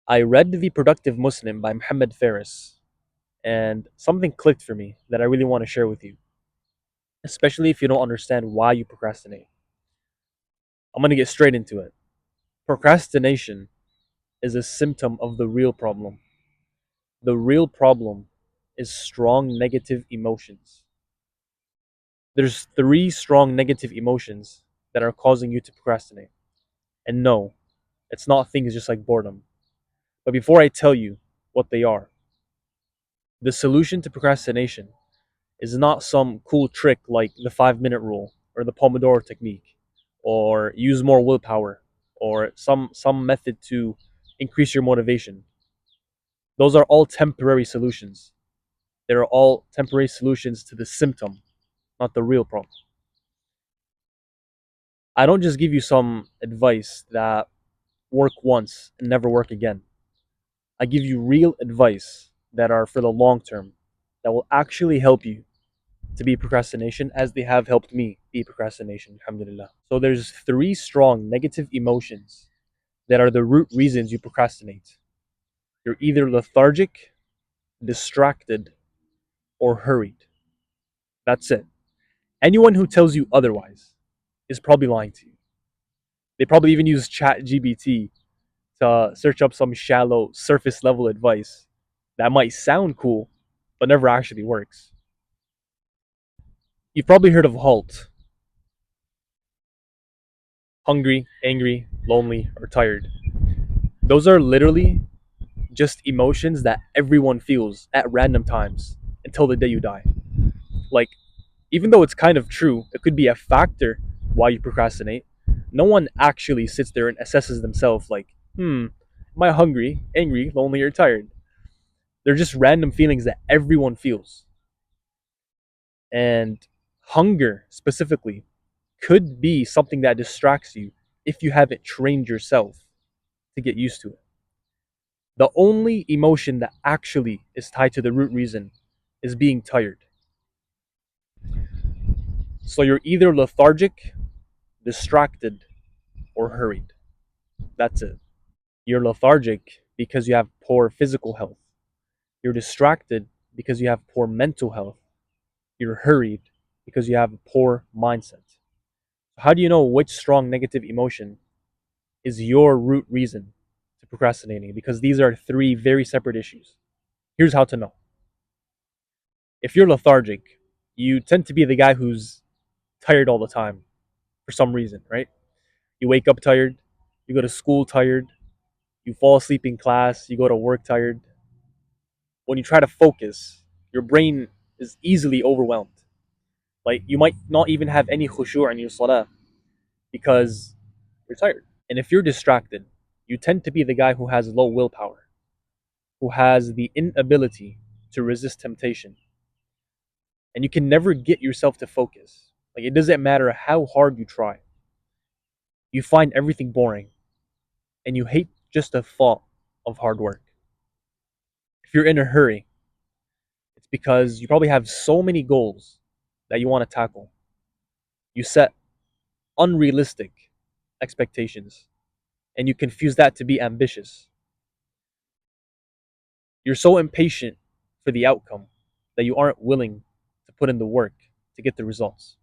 I read The Productive Muslim by Muhammad Faris, and something clicked for me that I really want to share with you, especially if you don't understand why you procrastinate. I'm going to get straight into it. Procrastination is a symptom of the real problem. The real problem is strong negative emotions. There's three strong negative emotions that are causing you to procrastinate. And no, it's not things just like boredom. But before I tell you what they are, the solution to procrastination is not some cool trick like the 5 minute rule or the Pomodoro technique or use more willpower or some method to increase your motivation. Those are all temporary solutions. They're all temporary solutions to the symptom, not the real problem. I don't just give you some advice that work once and never work again. I give you real advice that are for the long term that will actually help you to beat procrastination as they have helped me beat procrastination, alhamdulillah. So there's three strong negative emotions that are the root reasons you procrastinate. You're either lethargic, distracted, or hurried. That's it. Anyone who tells you otherwise is probably lying to you. They probably even use chat GBT to search up some shallow surface level advice that might sound cool but never actually works. You've probably heard of HALT: hungry, angry, lonely, or tired. Those are literally just emotions that everyone feels at random times until the day you die. Like, even though it's kind of true, it could be a factor why you procrastinate. No one actually sits there and assesses themselves like, am I hungry, angry, lonely, or tired? They're just random feelings that everyone feels. And hunger, specifically, could be something that distracts you if you haven't trained yourself to get used to it. The only emotion that actually is tied to the root reason is being tired. So you're either lethargic, distracted, or hurried. That's it. You're lethargic because you have poor physical health. You're distracted because you have poor mental health. You're hurried because you have a poor mindset. How do you know which strong negative emotion is your root reason to procrastinating? Because these are three very separate issues. Here's how to know. If you're lethargic, you tend to be the guy who's tired all the time for some reason, right? You wake up tired, you go to school tired, you fall asleep in class, you go to work tired. When you try to focus, your brain is easily overwhelmed. Like you might not even have any khushu' in your salah because you're tired. And if you're distracted, you tend to be the guy who has low willpower, who has the inability to resist temptation. And you can never get yourself to focus. Like it doesn't matter how hard you try. You find everything boring and you hate just the thought of hard work. If you're in a hurry, it's because you probably have so many goals that you want to tackle. You set unrealistic expectations and you confuse that to be ambitious. You're so impatient for the outcome that you aren't willing to put in the work to get the results.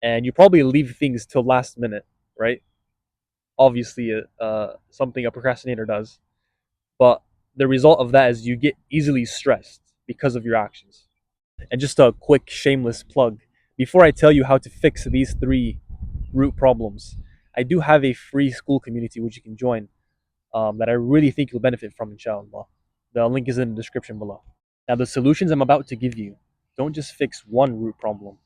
And you probably leave things till last minute, right? Obviously, something a procrastinator does. But the result of that is you get easily stressed because of your actions. And just a quick shameless plug before I tell you how to fix these three root problems, I do have a free school community which you can join that I really think you'll benefit from, inshallah. The link is in the description below. Now, the solutions I'm about to give you don't just fix one root problem,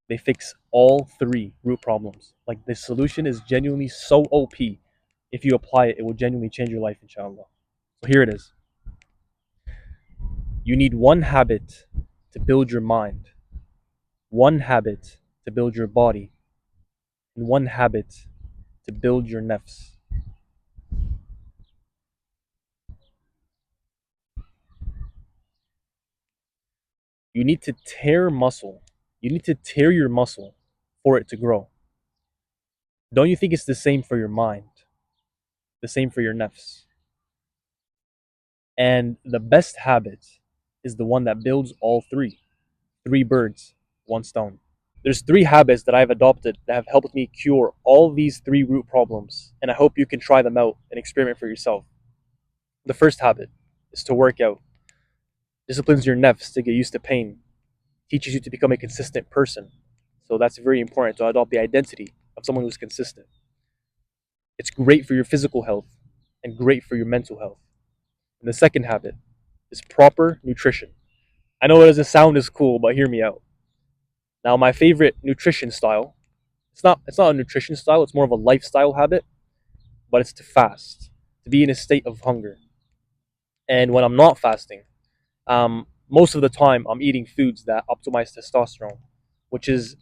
they fix all three root problems. Like, the solution is genuinely so OP. If you apply it, it will genuinely change your life, inshallah. So, here it is. You need one habit to build your mind, one habit to build your body, and one habit to build your nafs. You need to tear muscle. You need to tear your muscle for it to grow. Don't you think it's the same for your mind? The same for your nafs. And the best habit is the one that builds all three. Three birds, one stone. There's three habits that I've adopted that have helped me cure all these three root problems, and I hope you can try them out and experiment for yourself. The first habit is to work out. Disciplines your nafs to get used to pain, teaches you to become a consistent person. So that's very important to adopt the identity of someone who's consistent. It's great for your physical health and great for your mental health. And the second habit is proper nutrition. I know it doesn't sound as cool, but hear me out. Now, my favorite nutrition style, it's not a nutrition style, it's more of a lifestyle habit, but it's to fast, to be in a state of hunger. And when I'm not fasting, most of the time I'm eating foods that optimize testosterone, which is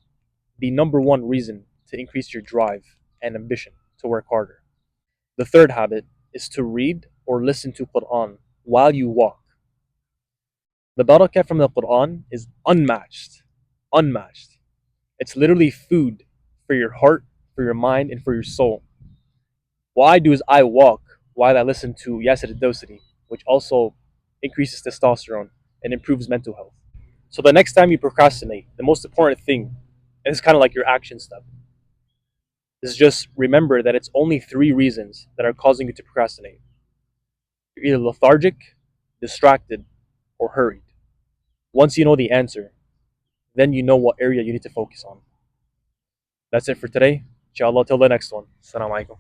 the number one reason to increase your drive and ambition to work harder. The third habit is to read or listen to Quran while you walk. The barakah from the Quran is unmatched. Unmatched. It's literally food for your heart, for your mind, and for your soul. What I do is I walk while I listen to Yasir Dosari, which also increases testosterone and improves mental health. So the next time you procrastinate, the most important thing, and it's kind of like your action step, is just remember that it's only three reasons that are causing you to procrastinate. You're either lethargic, distracted, or hurried. Once you know the answer, then you know what area you need to focus on. That's it for today. Inshallah, till the next one. Assalamu alaikum.